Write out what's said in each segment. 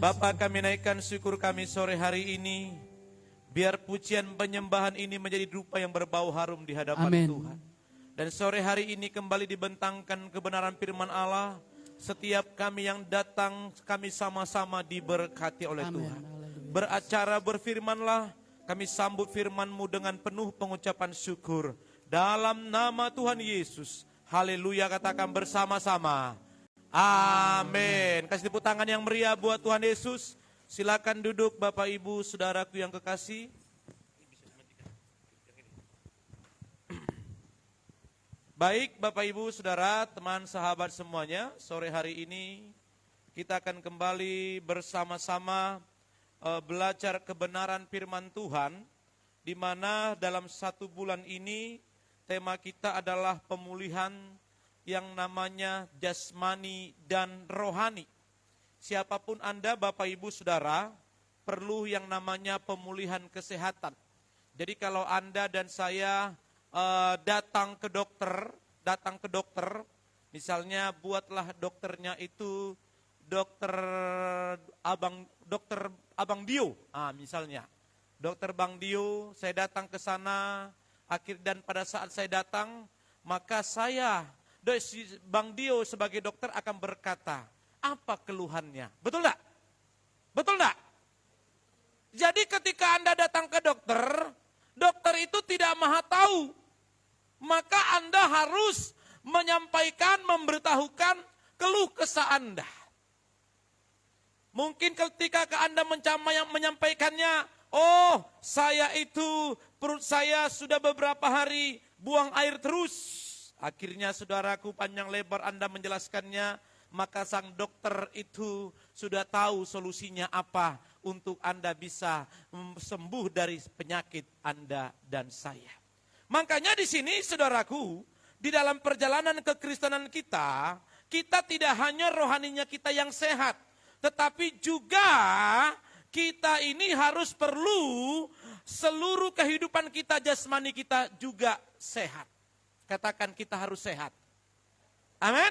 Bapa, kami naikkan syukur kami sore hari ini. Biar pujian penyembahan ini menjadi rupa yang berbau harum di hadapan Amin. Tuhan. Dan sore hari ini kembali dibentangkan kebenaran firman Allah. Setiap kami yang datang, kami sama-sama diberkati oleh Amin. Tuhan. Haleluya. Beracara berfirmanlah, kami sambut firman-Mu dengan penuh pengucapan syukur. Dalam nama Tuhan Yesus. Haleluya, katakan bersama-sama. Amin. Kasih tepuk tangan yang meriah buat Tuhan Yesus. Silakan duduk Bapak Ibu Saudaraku yang kekasih. Baik Bapak Ibu Saudara, teman sahabat semuanya, sore hari ini kita akan kembali bersama-sama belajar kebenaran firman Tuhan, di mana dalam 1 bulan ini tema kita adalah pemulihan yang namanya jasmani dan rohani. Siapapun Anda, Bapak Ibu Saudara, perlu yang namanya pemulihan kesehatan. Jadi kalau Anda dan saya datang ke dokter, misalnya buatlah dokternya itu dokter Abang Dio, misalnya. Dokter Bang Dio, saya datang ke sana, dan pada saat saya datang, maka Bang Dio sebagai dokter akan berkata, apa keluhannya? Betul enggak? Betul enggak? Jadi ketika Anda datang ke dokter, dokter itu tidak maha tahu. Maka Anda harus menyampaikan, memberitahukan keluh kesah Anda. Mungkin ketika Anda menyampaikannya, oh saya itu, perut saya sudah beberapa hari buang air terus. Akhirnya saudaraku panjang lebar Anda menjelaskannya, maka sang dokter itu sudah tahu solusinya apa untuk Anda bisa sembuh dari penyakit Anda dan saya. Makanya di sini saudaraku, di dalam perjalanan kekristenan kita tidak hanya rohaninya kita yang sehat, tetapi juga kita ini harus perlu seluruh kehidupan kita, jasmani kita juga sehat. Katakan kita harus sehat. Amin.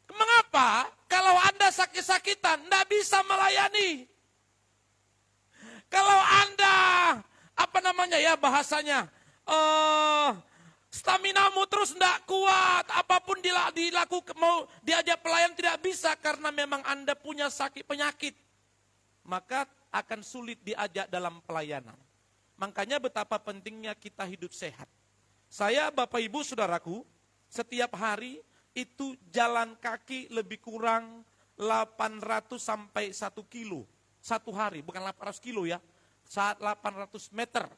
Mengapa? Kalau Anda sakit-sakitan, tidak bisa melayani. Kalau Anda, bahasanya, staminamu terus tidak kuat, apapun dilakukan, mau diajak pelayan tidak bisa, karena memang Anda punya sakit penyakit. Maka akan sulit diajak dalam pelayanan. Makanya betapa pentingnya kita hidup sehat. Saya, Bapak Ibu Saudaraku, setiap hari, itu jalan kaki lebih kurang 800 sampai 1 kilo. Satu hari, bukan 800 kilo ya. Saat 800 meter.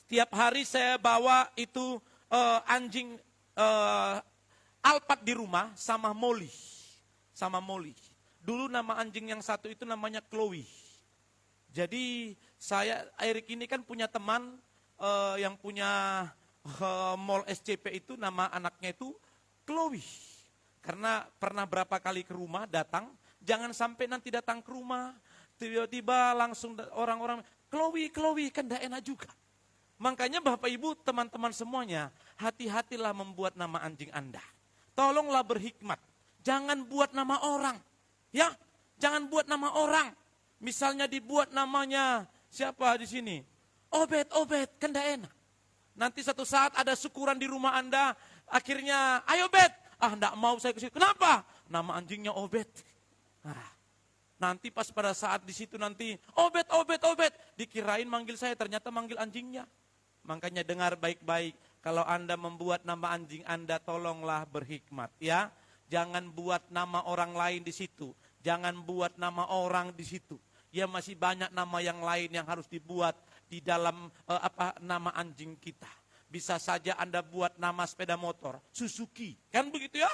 Setiap hari saya bawa itu anjing Alphard di rumah sama Molly. Dulu nama anjing yang satu itu namanya Chloe. Jadi Erik ini kan punya teman yang punya mall SCP itu, nama anaknya itu Chloe. Karena pernah berapa kali ke rumah datang, jangan sampai nanti datang ke rumah, tiba-tiba langsung orang-orang, Chloe, kan tidak enak juga. Makanya Bapak Ibu, teman-teman semuanya, hati-hatilah membuat nama anjing Anda. Tolonglah berhikmat, jangan buat nama orang. Ya, jangan buat nama orang. Misalnya dibuat namanya, siapa di sini? Obed, kan tidak enak. Nanti satu saat ada syukuran di rumah Anda, akhirnya, ayo Bet, enggak mau saya ke situ. Kenapa? Nama anjingnya Obed. Nanti pas pada saat di situ nanti, Obed, dikirain manggil saya, ternyata manggil anjingnya. Makanya dengar baik-baik, kalau Anda membuat nama anjing Anda, tolonglah berhikmat ya. Jangan buat nama orang lain di situ. Jangan buat nama orang di situ. Ya masih banyak nama yang lain yang harus dibuat di dalam nama anjing kita. Bisa saja Anda buat nama sepeda motor, Suzuki, kan begitu ya?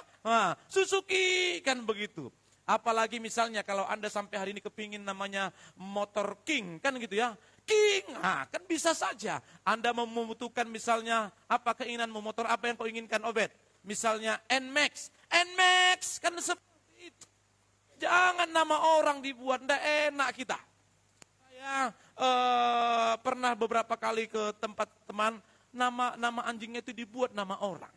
Suzuki, kan begitu. Apalagi misalnya kalau Anda sampai hari ini kepingin namanya Motor King, kan gitu ya? King, kan bisa saja. Anda membutuhkan misalnya, apa keinginanmu, motor apa yang kau inginkan, Obed? Misalnya NMAX, kan seperti itu. Jangan nama orang dibuat, tidak enak kita. Saya pernah beberapa kali ke tempat teman, nama anjingnya itu dibuat nama orang.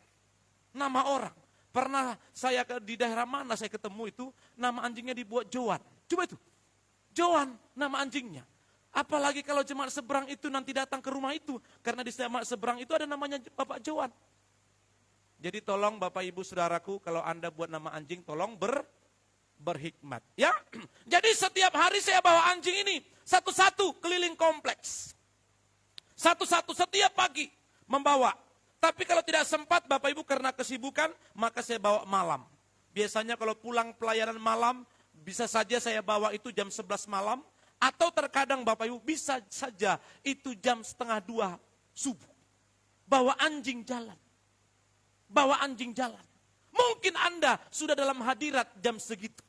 Pernah saya di daerah mana saya ketemu itu, nama anjingnya dibuat Joan. Coba itu, Joan nama anjingnya. Apalagi kalau jemaat seberang itu nanti datang ke rumah itu. Karena di jemaat seberang itu ada namanya Bapak Joan. Jadi tolong Bapak Ibu Saudaraku, kalau Anda buat nama anjing tolong berhikmat. Ya, jadi setiap hari saya bawa anjing ini satu-satu keliling kompleks. Satu-satu setiap pagi membawa. Tapi kalau tidak sempat Bapak Ibu karena kesibukan, maka saya bawa malam. Biasanya kalau pulang pelayanan malam, bisa saja saya bawa itu jam 11 malam. Atau terkadang Bapak Ibu bisa saja itu jam 1:30 subuh. Bawa anjing jalan. Bawa anjing jalan. Mungkin Anda sudah dalam hadirat jam segitu.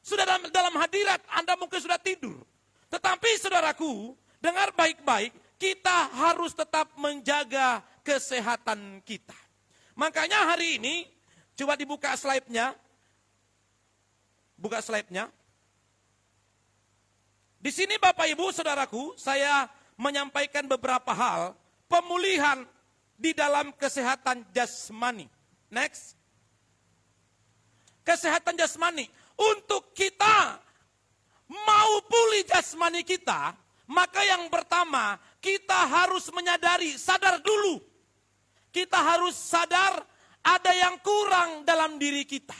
Sudah dalam hadirat Anda mungkin sudah tidur. Tetapi saudaraku, dengar baik-baik, kita harus tetap menjaga kesehatan kita. Makanya hari ini, coba dibuka slide-nya. Buka slide-nya. Di sini Bapak Ibu Saudaraku, saya menyampaikan beberapa hal pemulihan di dalam kesehatan jasmani. Next. Kesehatan jasmani. Untuk kita mau pulih jasmani kita, maka yang pertama, kita harus menyadari, sadar dulu. Kita harus sadar ada yang kurang dalam diri kita.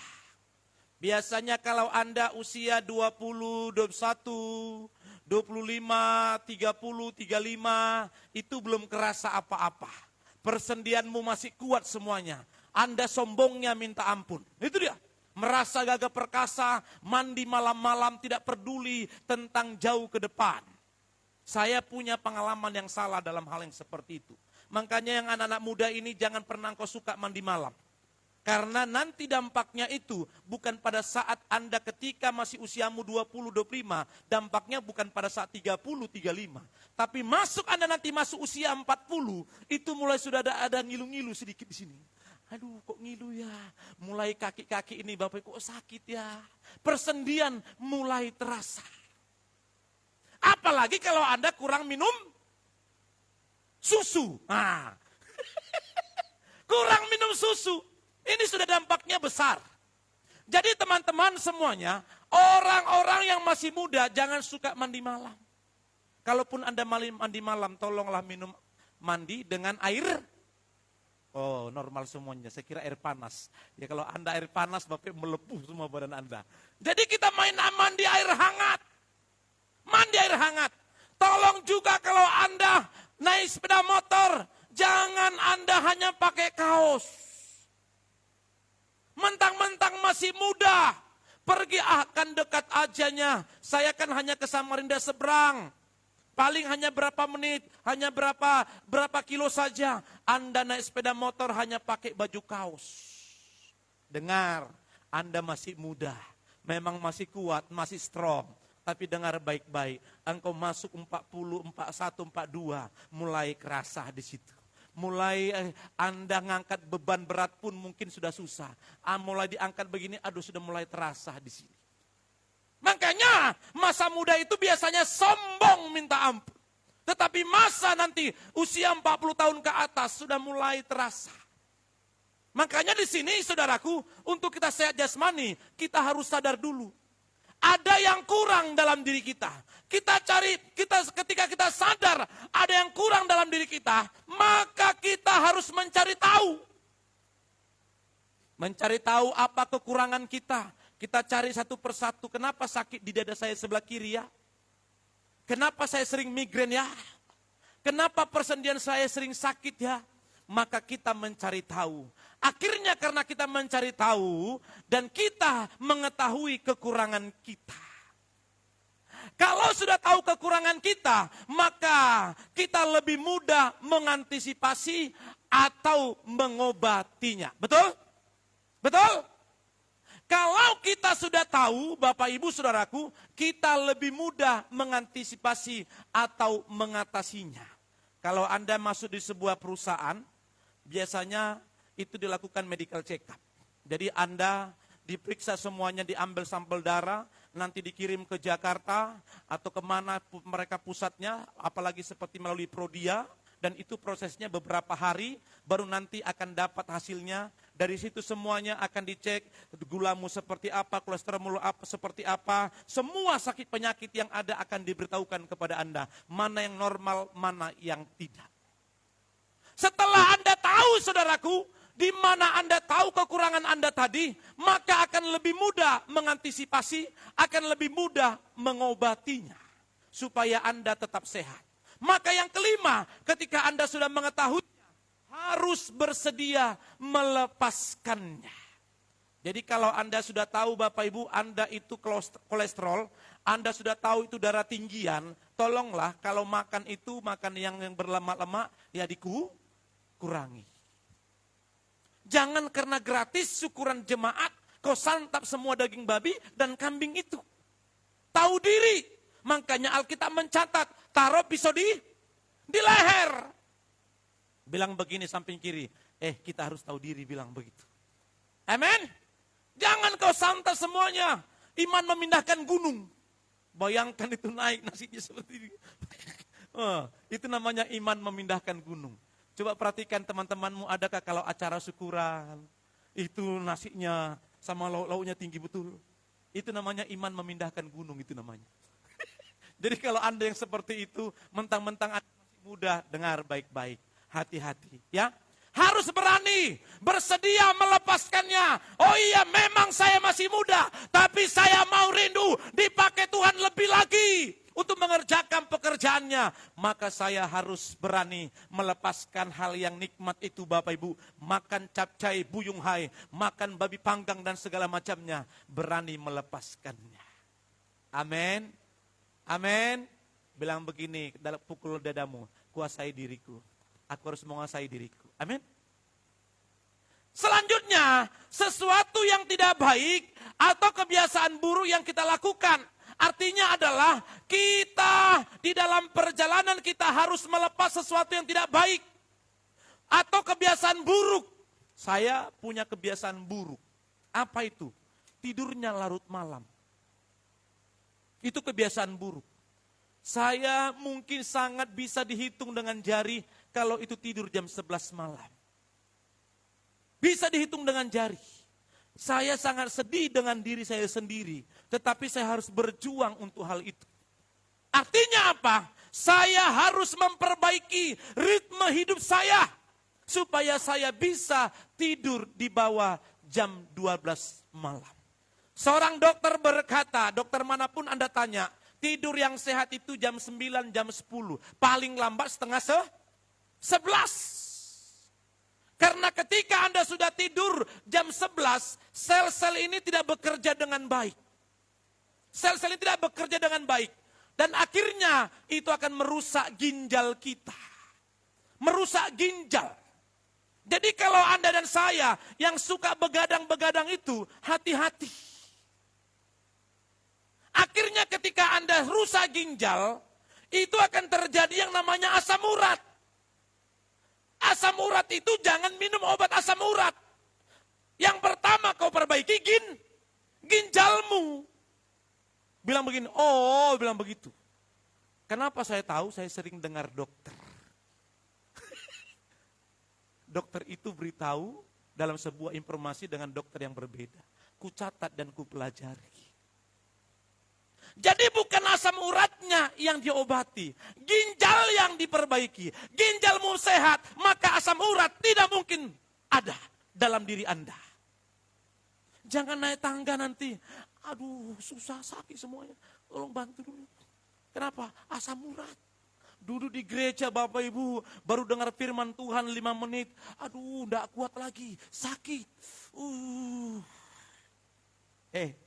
Biasanya kalau Anda usia 20, 21, 25, 30, 35, itu belum kerasa apa-apa. Persendianmu masih kuat semuanya. Anda sombongnya minta ampun. Itu dia. Merasa gagah perkasa, mandi malam-malam, tidak peduli tentang jauh ke depan. Saya punya pengalaman yang salah dalam hal yang seperti itu. Makanya yang anak-anak muda ini jangan pernah kau suka mandi malam. Karena nanti dampaknya itu bukan pada saat Anda ketika masih usiamu 20, 25. Dampaknya bukan pada saat 30, 35. Tapi Anda nanti masuk usia 40, itu mulai sudah ada ngilu-ngilu sedikit di sini. Aduh kok ngilu ya, mulai kaki-kaki ini Bapak kok sakit ya. Persendian mulai terasa. Apalagi kalau Anda kurang minum susu. Nah. Kurang minum susu. Ini sudah dampaknya besar. Jadi teman-teman semuanya, orang-orang yang masih muda jangan suka mandi malam. Kalaupun Anda mandi malam, tolonglah minum mandi dengan air. Oh normal semuanya, saya kira air panas. Ya kalau Anda air panas, Bapak melepuh semua badan Anda. Jadi kita mandi air hangat. Mandi air hangat. Tolong juga kalau Anda naik sepeda motor, jangan Anda hanya pakai kaos. Mentang-mentang masih muda, pergi akan dekat ajanya. Saya kan hanya ke Samarinda seberang. Paling hanya berapa menit, hanya berapa kilo saja. Anda naik sepeda motor hanya pakai baju kaos. Dengar, Anda masih muda. Memang masih kuat, masih strong. Tapi dengar baik-baik, engkau masuk 40, 41, 42, mulai kerasa di situ. Mulai Anda ngangkat beban berat pun mungkin sudah susah. Mulai diangkat begini, aduh sudah mulai terasa di sini. Makanya masa muda itu biasanya sombong minta ampun. Tetapi masa nanti usia 40 tahun ke atas sudah mulai terasa. Makanya di sini saudaraku, untuk kita sehat jasmani, kita harus sadar dulu. Ada yang kurang dalam diri kita. Ketika kita sadar ada yang kurang dalam diri kita, maka kita harus mencari tahu. Mencari tahu apa kekurangan kita. Kita cari satu persatu, kenapa sakit di dada saya sebelah kiri ya? Kenapa saya sering migrain ya? Kenapa persendian saya sering sakit ya? Maka kita mencari tahu. Akhirnya karena kita mencari tahu dan kita mengetahui kekurangan kita. Kalau sudah tahu kekurangan kita, maka kita lebih mudah mengantisipasi atau mengobatinya. Betul? Betul? Kalau kita sudah tahu, Bapak Ibu Saudaraku, kita lebih mudah mengantisipasi atau mengatasinya. Kalau Anda masuk di sebuah perusahaan, biasanya itu dilakukan medical check up. Jadi Anda diperiksa semuanya, diambil sampel darah, nanti dikirim ke Jakarta atau kemana mereka pusatnya, apalagi seperti melalui Prodia, dan itu prosesnya beberapa hari, baru nanti akan dapat hasilnya Dari situ semuanya akan dicek, gulamu seperti apa, kolesterolmu seperti apa. Semua sakit penyakit yang ada akan diberitahukan kepada Anda. Mana yang normal, mana yang tidak. Setelah Anda tahu, saudaraku, di mana Anda tahu kekurangan Anda tadi, maka akan lebih mudah mengantisipasi, akan lebih mudah mengobatinya. Supaya Anda tetap sehat. Maka yang kelima, ketika Anda sudah mengetahuinya, harus bersedia melepaskannya. Jadi kalau Anda sudah tahu Bapak Ibu, Anda itu kolesterol, Anda sudah tahu itu darah tinggian, tolonglah kalau makan itu, makan yang berlemak-lemak, ya dikurangi. Jangan karena gratis syukuran jemaat, kau santap semua daging babi dan kambing itu. Tahu diri, makanya Alkitab mencatat, taruh pisau di leher. Bilang begini samping kiri, kita harus tahu diri bilang begitu. Amin. Jangan kau santap semuanya. Iman memindahkan gunung. Bayangkan itu naik nasinya seperti ini. Itu namanya iman memindahkan gunung. Coba perhatikan teman-temanmu, adakah kalau acara syukuran, itu nasinya sama lauknya tinggi betul. Itu namanya iman memindahkan gunung, itu namanya. Jadi kalau Anda yang seperti itu, mentang-mentang Anda masih muda, dengar baik-baik. Hati-hati, ya. Harus berani, bersedia melepaskannya. Oh iya, memang saya masih muda, tapi saya mau rindu dipakai Tuhan lebih lagi untuk mengerjakan pekerjaannya. Maka saya harus berani melepaskan hal yang nikmat itu Bapak Ibu. Makan capcay, buyung hai, makan babi panggang dan segala macamnya. Berani melepaskannya. Amin. Amin. Bilang begini, dalam pukul dadamu, kuasai diriku. Aku harus menguasai diriku. Amin. Selanjutnya, sesuatu yang tidak baik atau kebiasaan buruk yang kita lakukan. Artinya adalah kita di dalam perjalanan kita harus melepas sesuatu yang tidak baik. Atau kebiasaan buruk. Saya punya kebiasaan buruk. Apa itu? Tidurnya larut malam. Itu kebiasaan buruk. Saya mungkin sangat bisa dihitung dengan jari kalau itu tidur jam 11 malam. Bisa dihitung dengan jari. Saya sangat sedih dengan diri saya sendiri. Tetapi saya harus berjuang untuk hal itu. Artinya apa? Saya harus memperbaiki ritme hidup saya. Supaya saya bisa tidur di bawah jam 12 malam. Seorang dokter berkata, dokter manapun Anda tanya, tidur yang sehat itu jam 9, jam 10. Paling lambat setengah 11. Karena ketika Anda sudah tidur jam 11, sel-sel ini tidak bekerja dengan baik. Sel-sel ini tidak bekerja dengan baik. Dan akhirnya itu akan merusak ginjal kita. Merusak ginjal. Jadi kalau Anda dan saya yang suka begadang-begadang itu, hati-hati. Akhirnya ketika Anda rusak ginjal, itu akan terjadi yang namanya asam urat. Asam urat itu jangan minum obat asam urat. Yang pertama kau perbaiki ginjalmu. Bilang begini, bilang begitu. Kenapa saya tahu? Saya sering dengar dokter. Dokter itu beritahu dalam sebuah informasi dengan dokter yang berbeda. Ku catat dan ku pelajari. Jadi bukan asam uratnya yang diobati, ginjal yang diperbaiki. Ginjalmu sehat, maka asam urat tidak mungkin ada dalam diri Anda. Jangan naik tangga nanti, aduh susah sakit semuanya, tolong bantu dulu. Kenapa? Asam urat. Duduk di gereja Bapak Ibu, baru dengar firman Tuhan 5 menit, aduh enggak kuat lagi, sakit.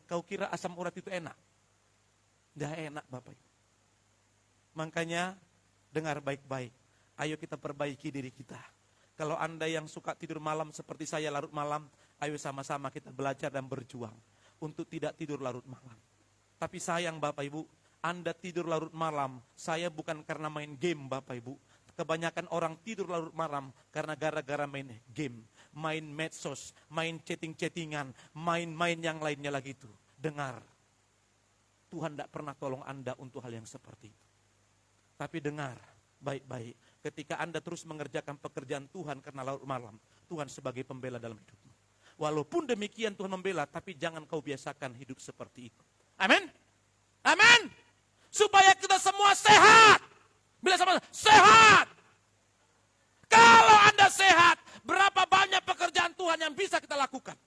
Kau kira asam urat itu enak? Tidak enak Bapak Ibu. Makanya dengar baik-baik. Ayo kita perbaiki diri kita. Kalau Anda yang suka tidur malam seperti saya larut malam, ayo sama-sama kita belajar dan berjuang untuk tidak tidur larut malam. Tapi sayang Bapak Ibu, Anda tidur larut malam, saya bukan karena main game Bapak Ibu. Kebanyakan orang tidur larut malam karena gara-gara main game, main medsos, main chatting-chattingan, main-main yang lainnya lagi itu. Dengar. Tuhan tidak pernah tolong Anda untuk hal yang seperti itu. Tapi dengar baik-baik. Ketika Anda terus mengerjakan pekerjaan Tuhan karena larut malam, Tuhan sebagai pembela dalam hidupmu. Walaupun demikian Tuhan membela, tapi jangan kau biasakan hidup seperti itu. Amin. Amin. Supaya kita semua sehat. Bila sama sehat. Kalau Anda sehat, berapa banyak pekerjaan Tuhan yang bisa kita lakukan.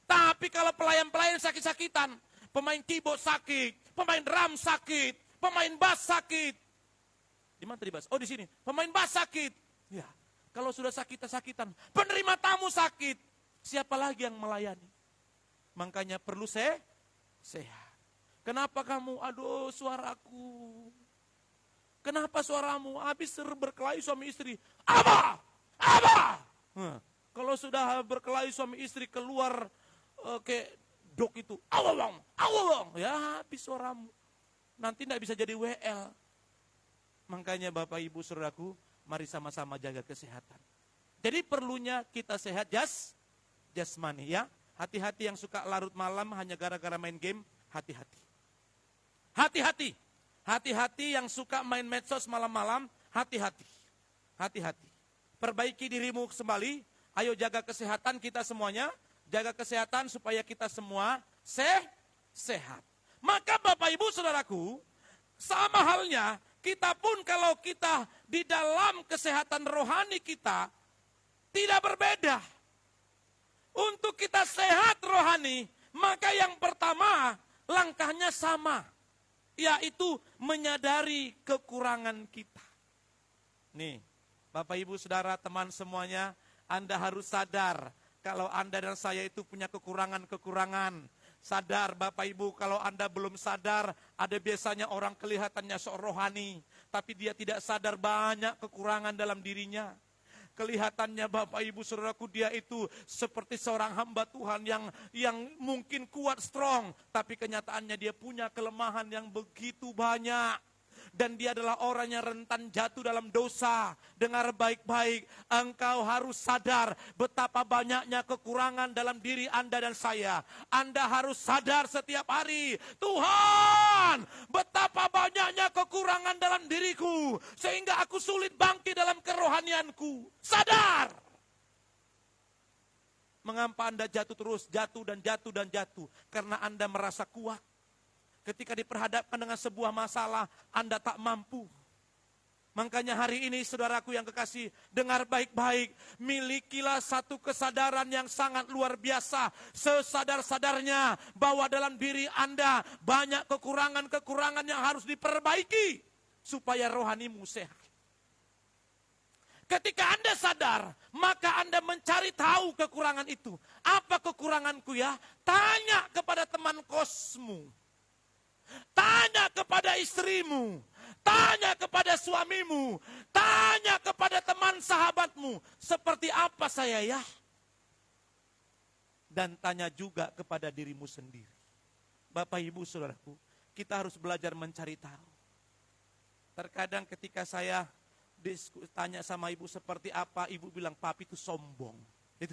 Tapi kalau pelayan-pelayan sakit-sakitan, pemain keyboard sakit, pemain drum sakit, pemain bass sakit. Di mana tadi bass? Oh di sini. Pemain bass sakit. Ya, kalau sudah sakit-sakitan, penerima tamu sakit. Siapa lagi yang melayani? Makanya perlu sehat. Kenapa kamu? Aduh suaraku. Kenapa suaramu? Habis berkelahi suami istri. Apa? Kalau sudah berkelahi suami istri keluar kayak dok itu. Awang. Ya habis suaramu. Nanti tidak bisa jadi WL. Makanya Bapak Ibu Saudaraku, mari sama-sama jaga kesehatan. Jadi perlunya kita sehat jasmani ya. Hati-hati yang suka larut malam hanya gara-gara main game, hati-hati. Hati-hati. Hati-hati yang suka main medsos malam-malam, hati-hati. Hati-hati. Perbaiki dirimu kembali, ayo jaga kesehatan kita semuanya, jaga kesehatan supaya kita semua sehat. Maka Bapak Ibu Saudaraku, sama halnya kita pun kalau kita di dalam kesehatan rohani kita tidak berbeda. Untuk kita sehat rohani, maka yang pertama langkahnya sama, yaitu menyadari kekurangan kita. Nih, Bapak Ibu Saudara teman semuanya, Anda harus sadar kalau Anda dan saya itu punya kekurangan-kekurangan. Sadar Bapak Ibu, kalau Anda belum sadar, ada biasanya orang kelihatannya sok rohani, tapi dia tidak sadar banyak kekurangan dalam dirinya. Kelihatannya Bapak Ibu Saudaraku dia itu seperti seorang hamba Tuhan yang mungkin kuat, strong. Tapi kenyataannya dia punya kelemahan yang begitu banyak. Dan dia adalah orang yang rentan jatuh dalam dosa. Dengar baik-baik, engkau harus sadar betapa banyaknya kekurangan dalam diri Anda dan saya. Anda harus sadar setiap hari, Tuhan, betapa banyaknya kekurangan dalam diriku, sehingga aku sulit bangkit dalam kerohanianku. Sadar! Mengapa Anda jatuh terus, jatuh dan jatuh dan jatuh? Karena Anda merasa kuat. Ketika diperhadapkan dengan sebuah masalah, Anda tak mampu. Makanya hari ini saudaraku yang kekasih, dengar baik-baik. Milikilah satu kesadaran yang sangat luar biasa. Sesadar-sadarnya bahwa dalam diri Anda banyak kekurangan-kekurangan yang harus diperbaiki. Supaya rohanimu sehat. Ketika Anda sadar, maka Anda mencari tahu kekurangan itu. Apa kekuranganku ya? Tanya kepada teman kosmu. Tanya kepada istrimu, tanya kepada suamimu, tanya kepada teman sahabatmu, seperti apa saya ya? Dan tanya juga kepada dirimu sendiri. Bapak Ibu Saudaraku, kita harus belajar mencari tahu. Terkadang ketika saya tanya sama ibu seperti apa, ibu bilang papi itu sombong. Itu.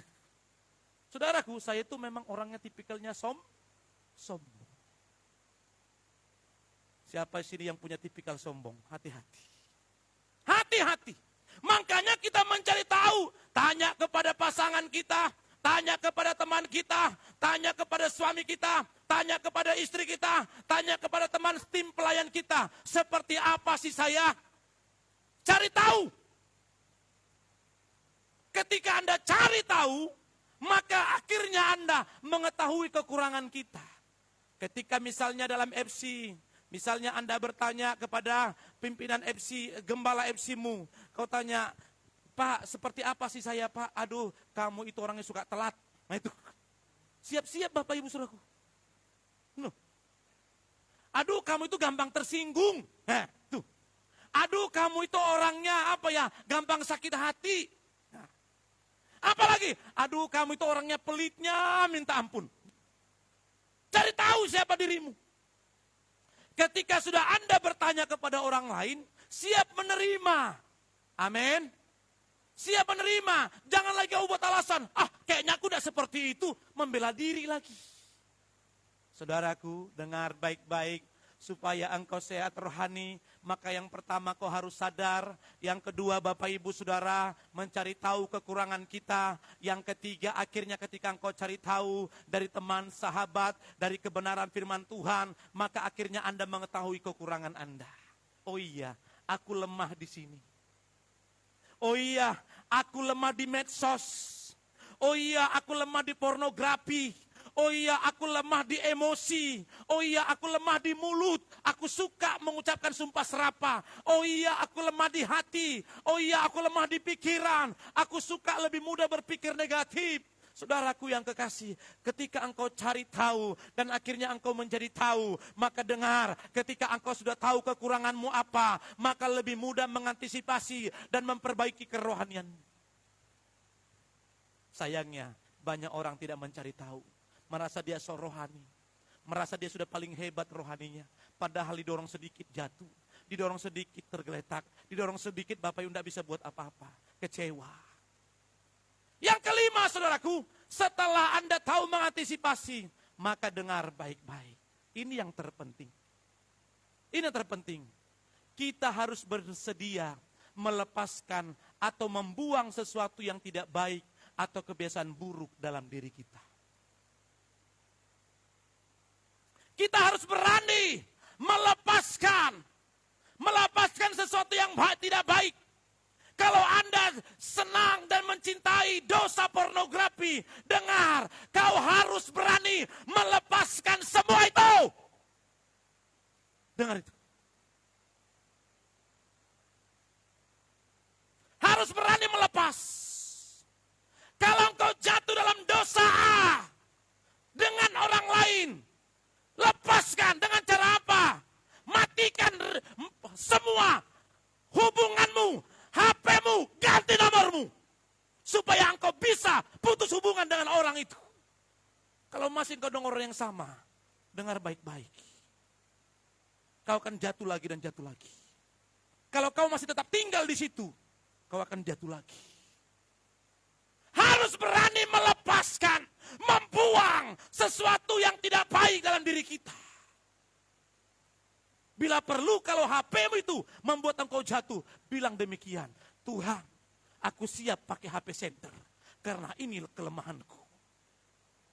Saudaraku, saya itu memang orangnya tipikalnya sombong. Siapa sini yang punya tipikal sombong? Hati-hati. Hati-hati. Makanya kita mencari tahu. Tanya kepada pasangan kita. Tanya kepada teman kita. Tanya kepada suami kita. Tanya kepada istri kita. Tanya kepada teman tim pelayan kita. Seperti apa sih saya? Cari tahu. Ketika Anda cari tahu, maka akhirnya Anda mengetahui kekurangan kita. Ketika misalnya dalam FC, misalnya Anda bertanya kepada pimpinan FC, gembala FC-mu. Kau tanya, Pak seperti apa sih saya Pak? Aduh kamu itu orangnya suka telat. Nah itu, siap-siap Bapak Ibu Saudaraku. Aduh kamu itu gampang tersinggung. Tuh. Aduh kamu itu orangnya apa ya, gampang sakit hati. Nah. Apalagi, aduh kamu itu orangnya pelitnya minta ampun. Cari tahu siapa dirimu. Ketika sudah Anda bertanya kepada orang lain, siap menerima. Amin. Siap menerima. Jangan lagi buat alasan. Kayaknya aku udah seperti itu. Membela diri lagi. Saudaraku, dengar baik-baik. Supaya engkau sehat rohani. Maka yang pertama kau harus sadar. Yang kedua Bapak Ibu Saudara mencari tahu kekurangan kita. Yang ketiga akhirnya ketika engkau cari tahu dari teman, sahabat, dari kebenaran firman Tuhan. Maka akhirnya Anda mengetahui kekurangan Anda. Oh iya, aku lemah di sini. Oh iya, aku lemah di medsos. Oh iya, aku lemah di pornografi. Oh iya, aku lemah di emosi. Oh iya, aku lemah di mulut. Aku suka mengucapkan sumpah serapah. Oh iya, aku lemah di hati. Oh iya, aku lemah di pikiran. Aku suka lebih mudah berpikir negatif. Saudaraku yang kekasih, ketika engkau cari tahu dan akhirnya engkau menjadi tahu, maka dengar, ketika engkau sudah tahu kekuranganmu apa, maka lebih mudah mengantisipasi dan memperbaiki kerohanian. Sayangnya, banyak orang tidak mencari tahu. Merasa dia so rohani. Merasa dia sudah paling hebat rohaninya. Padahal didorong sedikit jatuh. Didorong sedikit tergeletak. Didorong sedikit Bapak Ibu tidak bisa buat apa-apa. Kecewa. Yang kelima saudaraku. Setelah Anda tahu mengantisipasi. Maka dengar baik-baik. Ini yang terpenting. Ini yang terpenting. Kita harus bersedia melepaskan atau membuang sesuatu yang tidak baik. Atau kebiasaan buruk dalam diri kita. Kita harus berani melepaskan sesuatu yang tidak baik. Kalau Anda senang dan mencintai dosa pornografi, dengar, kau harus berani melepaskan semua itu. Dengar itu. Harus berani melepas. Kalau engkau jatuh dalam dosa dengan orang lain, lepaskan dengan cara apa? Matikan semua hubunganmu, HP-mu, ganti nomormu. Supaya engkau bisa putus hubungan dengan orang itu. Kalau masih engkau dengan orang yang sama, dengar baik-baik. Kau akan jatuh lagi dan jatuh lagi. Kalau kau masih tetap tinggal di situ, kau akan jatuh lagi. Harus berani melepaskan, membuang sesuatu yang tidak baik dalam diri kita. Bila perlu kalau HP-mu itu membuat engkau jatuh, bilang demikian. Tuhan, aku siap pakai HP center. Karena ini kelemahanku.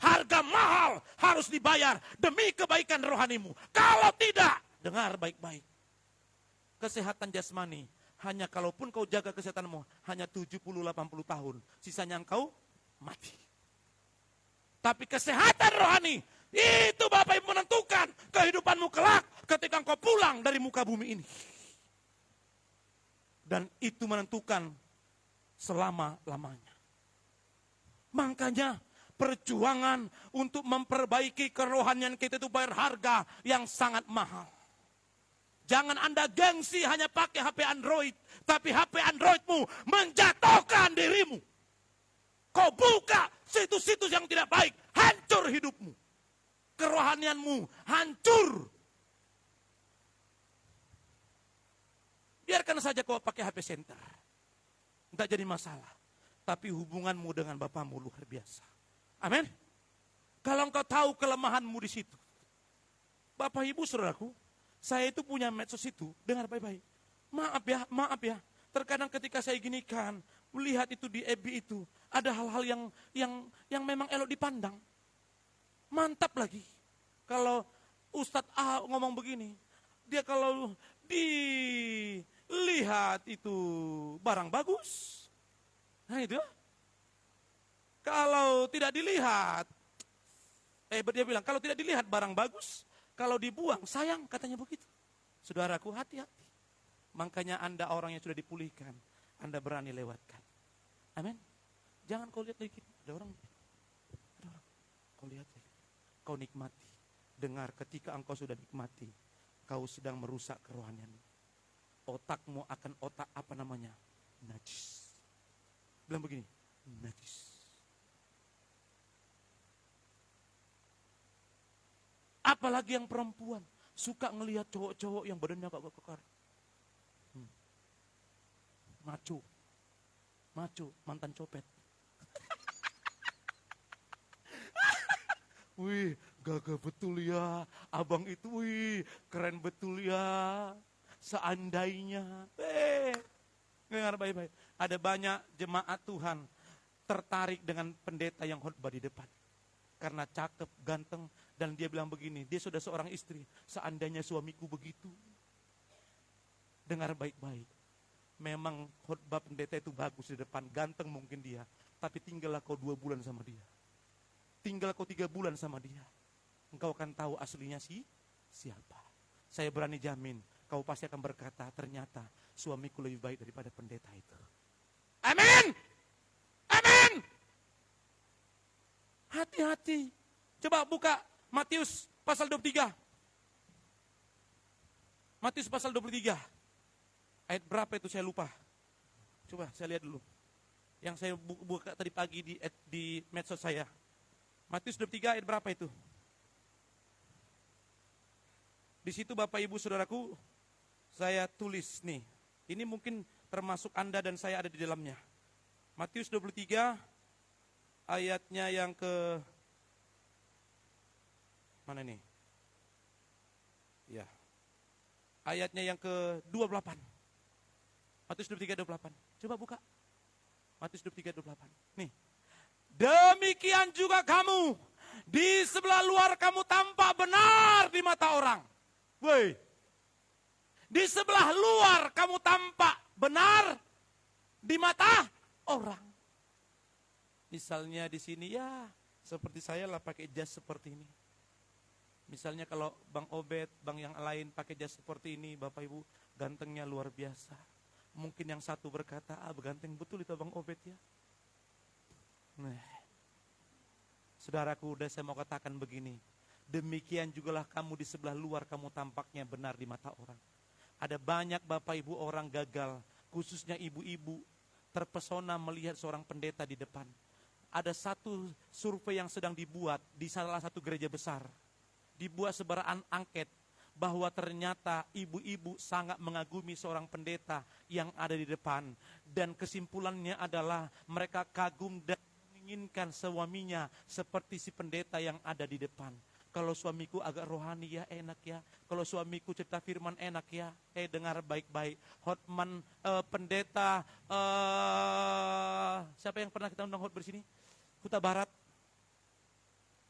Harga mahal harus dibayar demi kebaikan rohanimu. Kalau tidak, dengar baik-baik. Kesehatan jasmani. Hanya kalaupun kau jaga kesehatanmu, hanya 70-80 tahun. Sisanya engkau mati. Tapi kesehatan rohani, itu Bapak Ibu menentukan kehidupanmu kelak ketika engkau pulang dari muka bumi ini. Dan itu menentukan selama-lamanya. Makanya perjuangan untuk memperbaiki kerohanian kita itu bayar harga yang sangat mahal. Jangan Anda gengsi hanya pakai HP Android. Tapi HP Androidmu menjatuhkan dirimu. Kau buka situs-situs yang tidak baik. Hancur hidupmu. Kerohanianmu hancur. Biarkan saja kau pakai HP center. Tidak jadi masalah. Tapi hubunganmu dengan Bapamu luar biasa. Amin. Kalau engkau tahu kelemahanmu di situ. Bapak Ibu Saudaraku. Saya itu punya medsos itu, dengar baik-baik. Maaf ya. Terkadang ketika saya ginikan, melihat itu di FB itu, ada hal-hal yang memang elok dipandang. Mantap lagi. Kalau Ustadz A ngomong begini, dia kalau dilihat itu barang bagus. Nah itu. Kalau tidak dilihat, dia bilang, kalau tidak dilihat barang bagus, kalau dibuang, sayang katanya begitu. Saudaraku, hati-hati. Makanya Anda orang yang sudah dipulihkan, Anda berani lewatkan. Amin. Jangan kau lihat lagi. Ada orang. Kau lihat lagi. Kau nikmati. Dengar ketika engkau sudah nikmati, kau sedang merusak kerohanianmu. Otakmu akan otak apa namanya? Najis. Bilang begini, najis. Apalagi yang perempuan, suka ngelihat cowok-cowok yang badannya agak kekar. Maco, mantan copet. Wih, gagah betul ya, abang itu, wih, keren betul ya. seandainya. Dengar baik-baik. Ada banyak jemaat Tuhan tertarik dengan pendeta yang khotbah di depan. Karena cakep, ganteng, dan dia bilang begini, dia sudah seorang istri, seandainya suamiku begitu. Dengar baik-baik. Memang khotbah pendeta itu bagus di depan, ganteng mungkin dia. Tapi tinggallah kau 2 bulan sama dia. Tinggal kau 3 bulan sama dia. Engkau akan tahu aslinya siapa. Saya berani jamin, kau pasti akan berkata, ternyata suamiku lebih baik daripada pendeta itu. Amin! Amin! Hati-hati. Coba buka Matius pasal 23. Matius pasal 23. Ayat berapa itu saya lupa. Coba saya lihat dulu. Yang saya buka tadi pagi di medsos saya. Matius 23 ayat berapa itu? Di situ Bapak Ibu Saudaraku, saya tulis nih. Ini mungkin termasuk Anda dan saya ada di dalamnya. Matius 23 ayatnya yang ke mana nih? Ya. Ayatnya yang ke-28. Matius 23:28. Coba buka. Matius 23:28. Nih. Demikian juga kamu, di sebelah luar kamu tampak benar di mata orang. Woi. Di sebelah luar kamu tampak benar di mata orang. Misalnya di sini ya seperti saya lah pakai jas seperti ini. Misalnya kalau Bang Obed, Bang yang lain pakai jas seperti ini, Bapak Ibu gantengnya luar biasa. Mungkin yang satu berkata, ganteng betul itu Bang Obed ya. Nah, saudaraku, udah saya mau katakan begini. Demikian jugalah kamu di sebelah luar kamu tampaknya benar di mata orang. Ada banyak Bapak Ibu orang gagal, khususnya ibu-ibu, terpesona melihat seorang pendeta di depan. Ada satu survei yang sedang dibuat di salah satu gereja besar. Dibuat sebarang angket bahwa ternyata ibu-ibu sangat mengagumi seorang pendeta yang ada di depan. Dan kesimpulannya adalah mereka kagum dan menginginkan suaminya seperti si pendeta yang ada di depan. Kalau suamiku agak rohani ya enak ya. Kalau suamiku cerita firman enak ya. Dengar baik-baik. Hotman pendeta siapa yang pernah kita undang hot bersini? Huta Barat.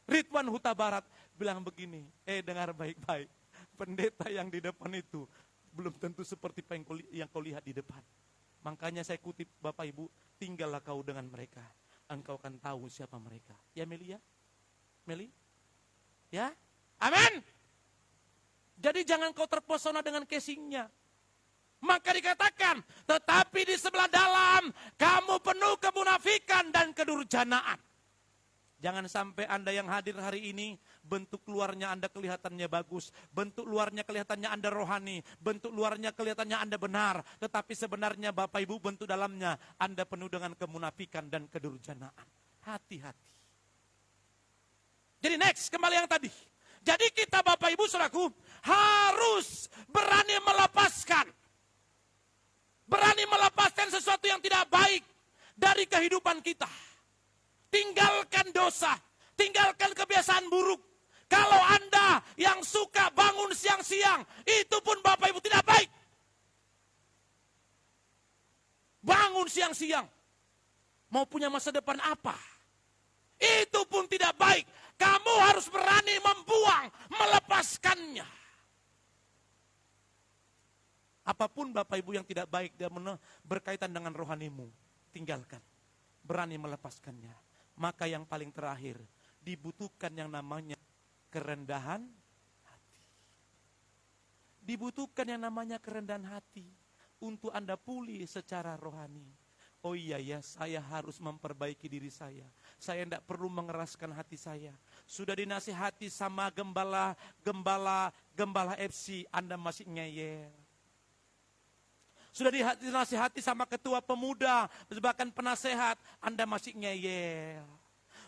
Ridwan Huta Barat bilang begini. Dengar baik-baik. Pendeta yang di depan itu belum tentu seperti yang kau lihat di depan. Makanya saya kutip Bapak Ibu, tinggallah kau dengan mereka. Engkau akan tahu siapa mereka. Ya Meli ya? Meli? Ya, amin. Jadi jangan kau terpesona dengan casingnya. Maka dikatakan, tetapi di sebelah dalam kamu penuh kemunafikan dan kedurjanaan. Jangan sampai Anda yang hadir hari ini, bentuk luarnya Anda kelihatannya bagus, bentuk luarnya kelihatannya Anda rohani, bentuk luarnya kelihatannya Anda benar, tetapi sebenarnya Bapak Ibu bentuk dalamnya Anda penuh dengan kemunafikan dan kedurjanaan. Hati-hati. Jadi next, kembali yang tadi. Jadi kita Bapak Ibu Saudaraku harus berani melepaskan. Berani melepaskan sesuatu yang tidak baik dari kehidupan kita. Tinggalkan dosa, tinggalkan kebiasaan buruk. Kalau Anda yang suka bangun siang-siang, itu pun Bapak Ibu tidak baik. Bangun siang-siang. Mau punya masa depan apa? Itu pun tidak baik. Kamu harus berani membuang, melepaskannya. Apapun Bapak Ibu yang tidak baik dan berkaitan dengan rohanimu, tinggalkan. Berani melepaskannya. Maka yang paling terakhir, dibutuhkan yang namanya kerendahan hati. Dibutuhkan yang namanya kerendahan hati untuk Anda pulih secara rohani. Oh iya ya, saya harus memperbaiki diri saya. Saya tidak perlu mengeraskan hati saya. Sudah dinasihati sama gembala FC, Anda masih ngeyel. Sudah dinasihati sama ketua pemuda, bahkan penasehat, Anda masih ngeyel.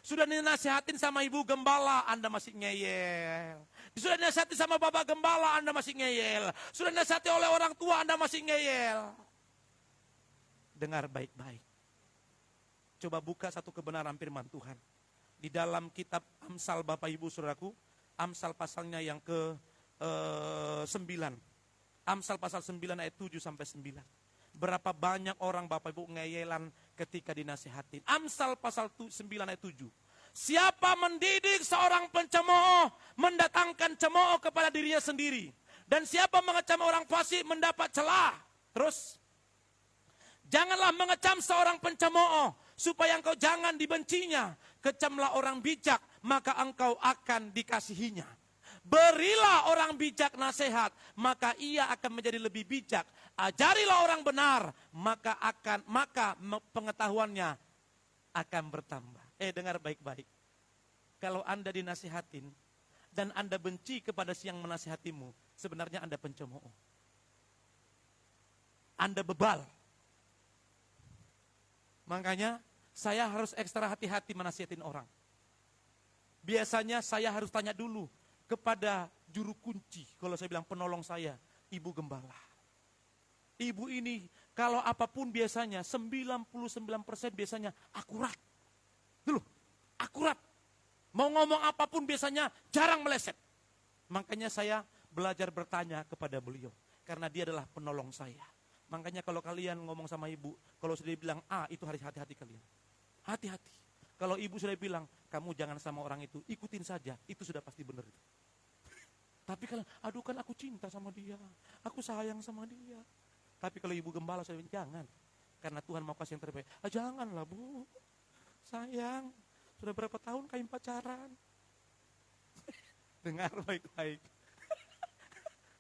Sudah dinasihatin sama ibu gembala, Anda masih ngeyel. Sudah dinasihati sama bapak gembala, Anda masih ngeyel. Sudah dinasihati oleh orang tua, Anda masih ngeyel. Dengar baik-baik. Coba buka satu kebenaran firman Tuhan. Di dalam kitab Amsal Bapak Ibu Saudaraku, Amsal pasalnya yang ke-9. Amsal pasal 9 ayat 7 sampai 9. Berapa banyak orang Bapak Ibu ngeyelan ketika dinasihatin. Amsal pasal 9 ayat 7. Siapa mendidik seorang pencemooh, mendatangkan cemooh kepada dirinya sendiri. Dan siapa mengecam orang fasik mendapat celah. Terus, janganlah mengecam seorang pencemooh, supaya engkau jangan dibencinya. Kecamlah orang bijak, maka engkau akan dikasihinya. Berilah orang bijak nasihat, maka ia akan menjadi lebih bijak. Ajarilah orang benar, maka pengetahuannya akan bertambah. Dengar baik-baik. Kalau Anda dinasihatin dan Anda benci kepada si yang menasihatimu, sebenarnya Anda pencemooh. Anda bebal. Makanya saya harus ekstra hati-hati menasihatin orang. Biasanya saya harus tanya dulu kepada juru kunci, kalau saya bilang penolong saya, Ibu Gembala. Ibu ini kalau apapun biasanya 99% biasanya akurat. Dulu, akurat. Mau ngomong apapun biasanya jarang meleset. Makanya saya belajar bertanya kepada beliau, karena dia adalah penolong saya. Makanya kalau kalian ngomong sama ibu, kalau sudah bilang A, itu harus hati-hati kalian. Hati-hati. Kalau ibu sudah bilang, kamu jangan sama orang itu, ikutin saja, itu sudah pasti benar. Tapi kalau, aduh kan aku cinta sama dia, aku sayang sama dia. Tapi kalau Ibu Gembala saya bilang, jangan. Karena Tuhan mau kasih yang terbaik. Janganlah Bu, sayang, sudah berapa tahun kalian pacaran. Dengar baik-baik.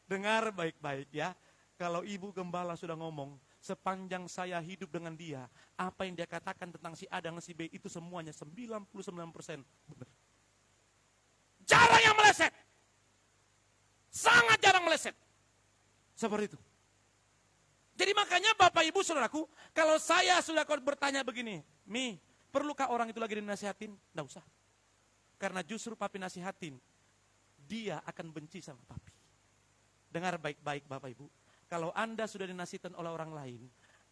Dengar baik-baik ya. Kalau Ibu Gembala sudah ngomong, sepanjang saya hidup dengan dia, apa yang dia katakan tentang si A dan si B itu semuanya 99% benar. Jarang yang meleset. Sangat jarang meleset. Seperti itu. Jadi makanya Bapak Ibu Saudaraku, kalau saya sudah bertanya begini, Mi, perlukah orang itu lagi dinasihatin? Nggak usah. Karena justru Papi nasihatin, dia akan benci sama Papi. Dengar baik-baik Bapak Ibu. Kalau Anda sudah dinasihatkan oleh orang lain,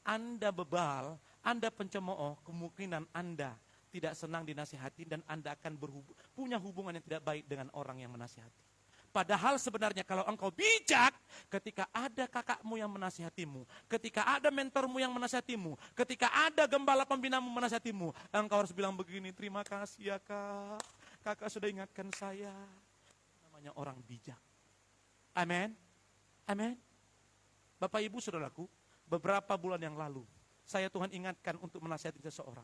Anda bebal, Anda pencemooh, kemungkinan Anda tidak senang dinasihatin dan Anda akan punya hubungan yang tidak baik dengan orang yang menasihati. Padahal sebenarnya kalau engkau bijak, ketika ada kakakmu yang menasihatimu, ketika ada mentormu yang menasihatimu, ketika ada gembala pembinamu menasihatimu, engkau harus bilang begini, terima kasih ya kak, kakak sudah ingatkan saya. Namanya orang bijak. Amin. Amin. Bapak Ibu Saudaraku, beberapa bulan yang lalu, saya Tuhan ingatkan untuk menasihati seseorang.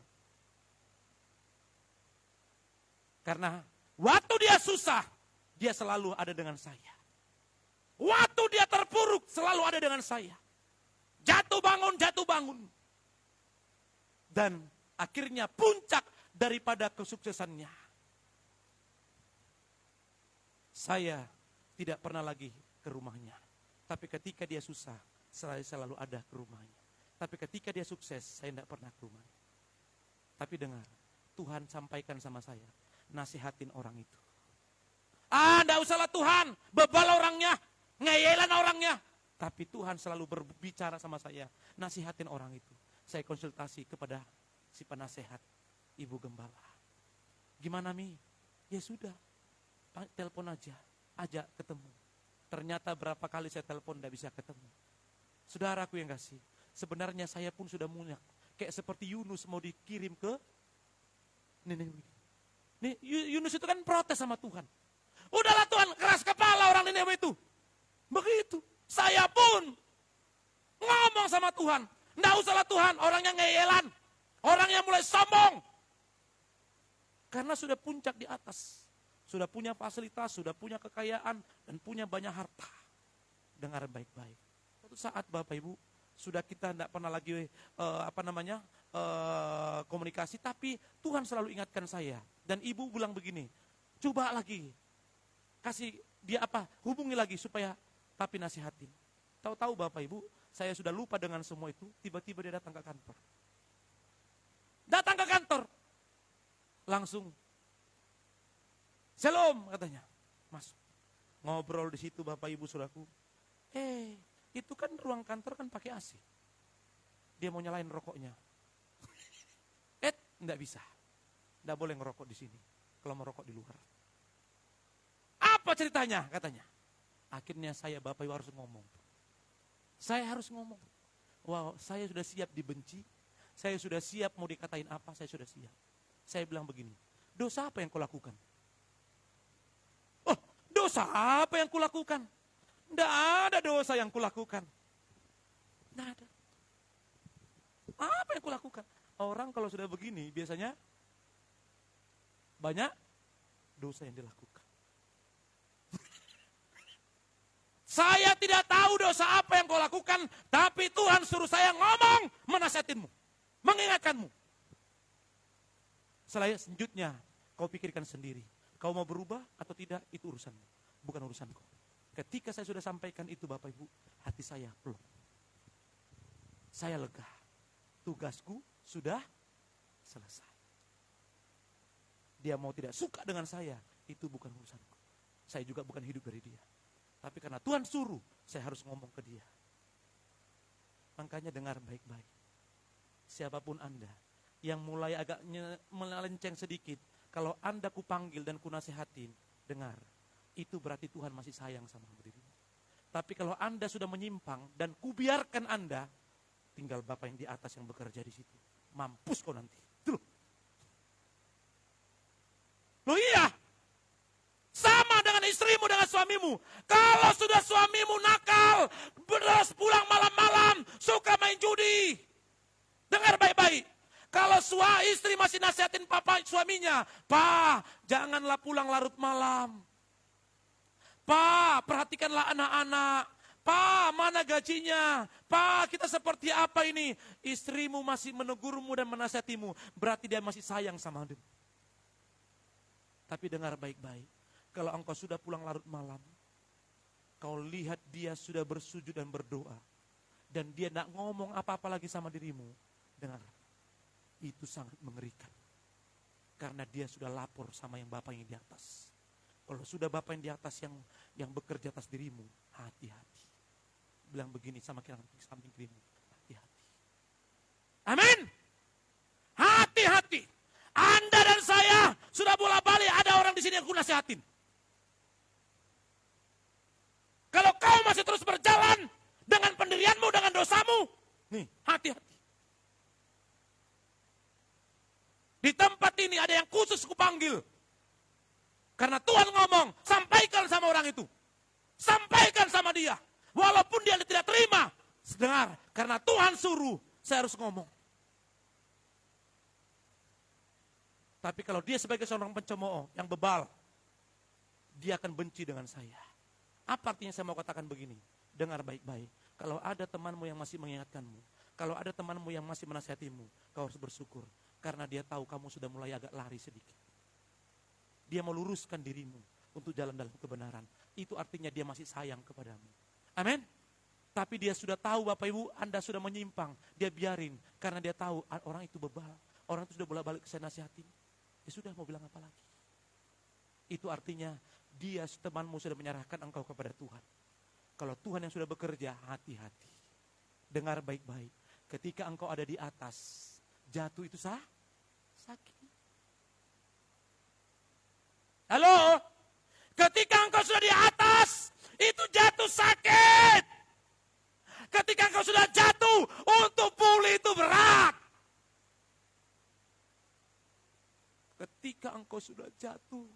Karena waktu dia susah, dia selalu ada dengan saya. Waktu dia terpuruk, selalu ada dengan saya. Jatuh bangun. Dan akhirnya puncak daripada kesuksesannya. Saya tidak pernah lagi ke rumahnya. Tapi ketika dia susah, saya selalu ada ke rumahnya. Tapi ketika dia sukses, saya tidak pernah ke rumahnya. Tapi dengar, Tuhan sampaikan sama saya, nasihatin orang itu. Enggak usahlah Tuhan, bebal orangnya, ngeyelan orangnya. Tapi Tuhan selalu berbicara sama saya, nasihatin orang itu. Saya konsultasi kepada si penasehat, Ibu Gembala. Gimana Mi? Ya sudah, telepon aja, ajak ketemu. Ternyata berapa kali saya telepon tidak bisa ketemu. Saudaraku yang kasih, sebenarnya saya pun sudah muak. Kayak seperti Yunus mau dikirim ke Nineveh. Nih, Yunus itu kan protes sama Tuhan. Udahlah Tuhan, keras kepala orang Nineveh itu. Begitu. Saya pun ngomong sama Tuhan. Nggak usahlah Tuhan, orang yang ngeyelan. Orang yang mulai sombong. Karena sudah puncak di atas. Sudah punya fasilitas, sudah punya kekayaan, dan punya banyak harta. Dengar baik-baik. Suatu saat Bapak Ibu, sudah kita tidak pernah lagi komunikasi, tapi Tuhan selalu ingatkan saya. Dan Ibu bilang begini, coba lagi. Kasih dia hubungi lagi supaya Papi nasihatin. Tahu-tahu Bapak Ibu, saya sudah lupa dengan semua itu, tiba-tiba dia datang ke kantor. Datang ke kantor. Langsung, Shalom katanya. Masuk. Ngobrol di situ Bapak Ibu Saudaraku. Itu kan ruang kantor kan pakai AC. Dia mau nyalain rokoknya. Enggak bisa. Enggak boleh ngerokok di sini. Kalau mau rokok di luar. Apa ceritanya katanya? Akhirnya saya Bapak Ibu harus ngomong. Saya harus ngomong. Wow, saya sudah siap dibenci. Saya sudah siap mau dikatain apa, saya sudah siap. Saya bilang begini, dosa apa yang kau lakukan? Oh, dosa apa yang kulakukan? Tidak ada dosa yang kulakukan. Tidak ada. Apa yang kulakukan? Orang kalau sudah begini, biasanya banyak dosa yang dilakukan. Saya tidak tahu dosa apa yang kau lakukan, tapi Tuhan suruh saya ngomong, menasihatinmu, mengingatkanmu. Selanjutnya, kau pikirkan sendiri. Kau mau berubah atau tidak, itu urusanmu, bukan urusanku. Ketika saya sudah sampaikan itu Bapak Ibu, hati saya plong. Saya lega. Tugasku sudah selesai. Dia mau tidak suka dengan saya, itu bukan urusanku. Saya juga bukan hidup dari dia. Tapi karena Tuhan suruh, saya harus ngomong ke dia. Makanya dengar baik-baik. Siapapun Anda yang mulai agak melenceng sedikit, kalau Anda kupanggil dan kunasehatin, dengar. Itu berarti Tuhan masih sayang sama dirimu. Tapi kalau Anda sudah menyimpang dan kubiarkan Anda, tinggal Bapa yang di atas yang bekerja di situ. Mampus kau nanti. Itu loh. Loh iya. Sama dengan istrimu, dengan suamimu. Kalau sudah suamimu nakal, terus pulang malam-malam, suka main judi. Dengar baik-baik. Kalau istri masih nasihatin suaminya, "Pak, janganlah pulang larut malam. Pak, perhatikanlah anak-anak. Pak, mana gajinya? Pak, kita seperti apa ini?" Istrimu masih menegurmu dan menasihatimu, berarti dia masih sayang sama kamu. Tapi dengar baik-baik. Kalau engkau sudah pulang larut malam, kau lihat dia sudah bersujud dan berdoa, dan dia tidak ngomong apa-apa lagi sama dirimu, dengar, itu sangat mengerikan. Karena dia sudah lapor sama yang Bapa yang di atas. Kalau sudah Bapa yang di atas yang bekerja atas dirimu, hati-hati. Bilang begini sama samping dirimu, hati-hati. Amin. Hati-hati. Anda dan saya sudah bola-balik, ada orang di sini yang kunasihatin. Kalau kau masih terus berjalan dengan pendirianmu, dengan dosamu, nih, hati-hati. Di tempat ini ada yang khusus kupanggil. Karena Tuhan ngomong, sampaikan sama orang itu. Sampaikan sama dia. Walaupun dia tidak terima, dengar, karena Tuhan suruh, saya harus ngomong. Tapi kalau dia sebagai seorang pencemooh yang bebal, dia akan benci dengan saya. Apa artinya saya mau katakan begini? Dengar baik-baik. Kalau ada temanmu yang masih mengingatkanmu, kalau ada temanmu yang masih menasihatimu, kau harus bersyukur. Karena dia tahu kamu sudah mulai agak lari sedikit. Dia mau luruskan dirimu untuk jalan dalam kebenaran. Itu artinya dia masih sayang kepadamu. Amin. Tapi dia sudah tahu Bapak Ibu, Anda sudah menyimpang. Dia biarin. Karena dia tahu orang itu bebal. Orang itu sudah bolak-balik saya nasihatin. Ya sudah, mau bilang apa lagi? Itu artinya dia temanmu sudah menyerahkan engkau kepada Tuhan. Kalau Tuhan yang sudah bekerja, hati-hati. Dengar baik-baik. Ketika engkau ada di atas, jatuh itu sakit. Halo? Ketika engkau sudah di atas, itu jatuh sakit. Ketika engkau sudah jatuh, untuk pulih itu berat. Ketika engkau sudah jatuh,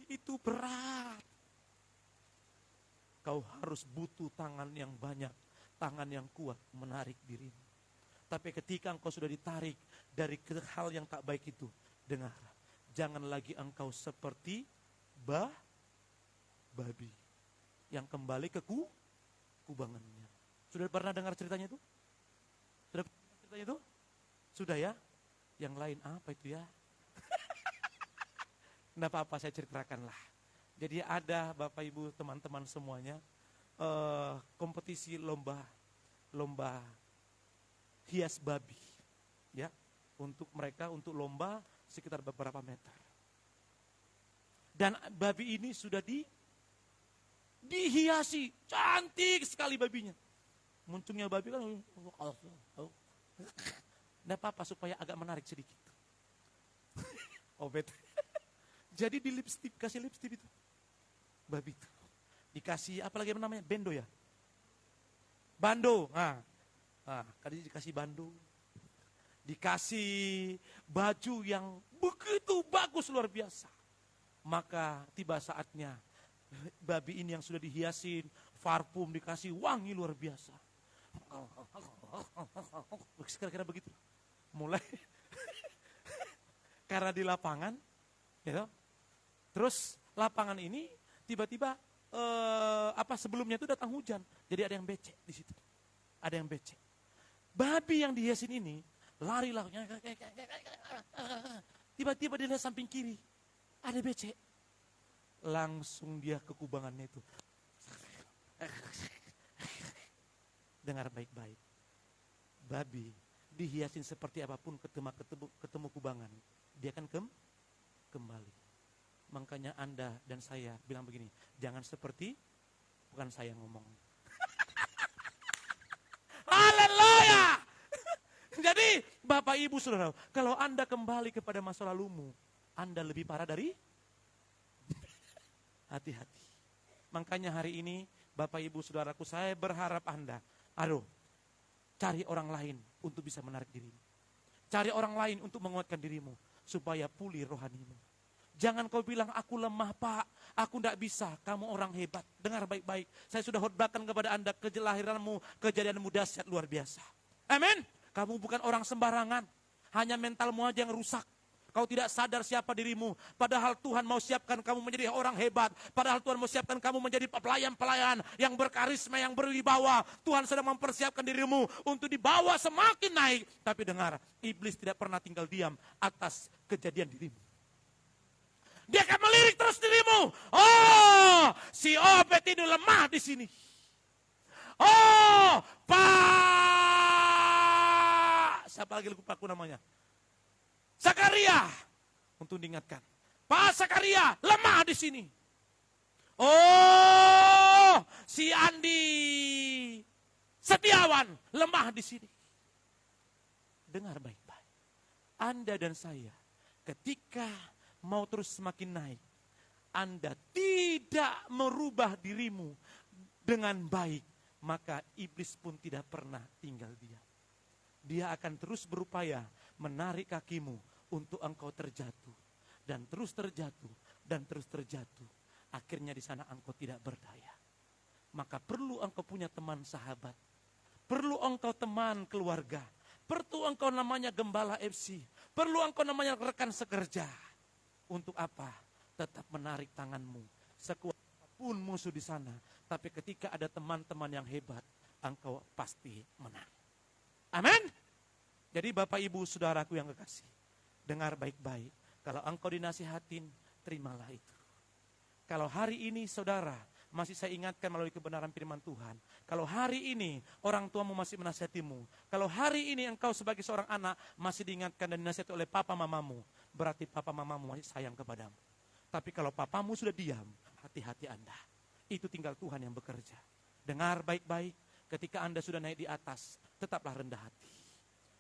itu berat. Kau harus butuh tangan yang banyak, tangan yang kuat menarik dirimu. Tapi ketika engkau sudah ditarik dari hal yang tak baik itu, dengar, jangan lagi engkau seperti babi yang kembali ke kubangannya. Sudah pernah dengar ceritanya itu? Sudah pernah dengar ceritanya itu? Sudah ya? Yang lain apa itu ya? Tidak apa-apa, saya ceritakanlah. Jadi ada Bapak Ibu teman-teman semuanya kompetisi lomba hias babi, ya, untuk mereka untuk lomba sekitar beberapa meter. Dan babi ini sudah dihiasi, cantik sekali babinya. Muncungnya babi kan, tidak apa-apa supaya agak menarik sedikit. Obet. Jadi di lipstick, kasih lipstick itu. Babi itu. Dikasih apa lagi namanya? Bendo ya? bando. Tadi dikasih bando. Dikasih baju yang begitu bagus luar biasa. Maka tiba saatnya babi ini yang sudah dihiasin, parfum dikasih wangi luar biasa. Kira-kira begitu. Mulai karena di lapangan, gitu. Terus lapangan ini tiba-tiba sebelumnya itu datang hujan, jadi ada yang becek di situ. Ada yang becek. Babi yang dihiasin ini larilah, tiba-tiba dia lihat samping kiri, ada becek. Langsung dia ke kubangannya itu. Dengar baik-baik. Babi dihiasin seperti apapun ketemu kubangan, dia akan kembali. Makanya Anda dan saya bilang begini, jangan seperti, bukan saya ngomong. Haleluya! Jadi Bapak Ibu Saudara, kalau Anda kembali kepada masa lalumu, Anda lebih parah dari hati-hati. Makanya hari ini Bapak Ibu Saudaraku, saya berharap Anda, cari orang lain untuk bisa menarik dirimu. Cari orang lain untuk menguatkan dirimu, supaya pulih rohanimu. Jangan kau bilang, aku lemah Pak, aku tidak bisa, kamu orang hebat. Dengar baik-baik, saya sudah khotbahkan kepada Anda kelahiranmu, kejadianmu dahsyat luar biasa. Amin. Kamu bukan orang sembarangan, hanya mentalmu aja yang rusak. Kau tidak sadar siapa dirimu, padahal Tuhan mau siapkan kamu menjadi orang hebat. Padahal Tuhan mau siapkan kamu menjadi pelayan-pelayan yang berkarisma, yang berwibawa. Tuhan sedang mempersiapkan dirimu untuk dibawa semakin naik. Tapi dengar, iblis tidak pernah tinggal diam atas kejadian dirimu. Dia akan melirik terus dirimu. Oh, si Obed ini lemah di sini. Oh, Pak, siapa lagi lupa aku namanya? Zakaria, untuk diingatkan. Pak Zakaria lemah di sini. Oh, si Andi Setiawan lemah di sini. Dengar baik-baik. Anda dan saya ketika mau terus semakin naik, Anda tidak merubah dirimu dengan baik, maka iblis pun tidak pernah tinggal diam. Dia akan terus berupaya menarik kakimu untuk engkau terjatuh. Dan terus terjatuh, dan terus terjatuh. Akhirnya di sana engkau tidak berdaya. Maka perlu engkau punya teman sahabat. Perlu engkau teman keluarga. Perlu engkau namanya gembala FC. Perlu engkau namanya rekan sekerja. Untuk apa? Tetap menarik tanganmu. Sekuat apapun musuh di sana. Tapi ketika ada teman-teman yang hebat, engkau pasti menang. Amin. Jadi Bapak Ibu Saudaraku yang kekasih, dengar baik-baik. Kalau engkau dinasihatin, terimalah itu. Kalau hari ini saudara, masih saya ingatkan melalui kebenaran firman Tuhan. Kalau hari ini orang tuamu masih menasihatimu. Kalau hari ini engkau sebagai seorang anak masih diingatkan dan dinasihati oleh papa mamamu. Berarti papa mamamu masih sayang kepadamu. Tapi kalau papamu sudah diam, hati-hati Anda. Itu tinggal Tuhan yang bekerja. Dengar baik-baik, ketika Anda sudah naik di atas, tetaplah rendah hati.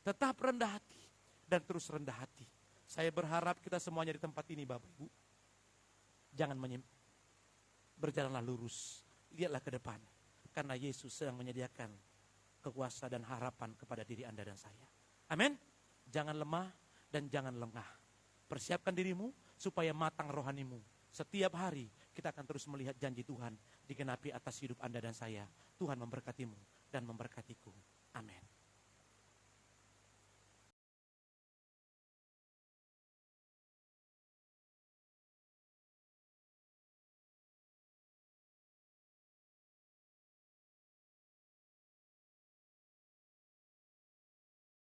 Tetap rendah hati dan terus rendah hati. Saya berharap kita semuanya di tempat ini Bapak Ibu, jangan berjalanlah lurus, lihatlah ke depan. Karena Yesus sedang menyediakan kekuasaan dan harapan kepada diri Anda dan saya. Amin. Jangan lemah dan jangan lengah. Persiapkan dirimu supaya matang rohanimu. Setiap hari kita akan terus melihat janji Tuhan digenapi atas hidup Anda dan saya. Tuhan memberkatimu dan memberkatiku. Amin.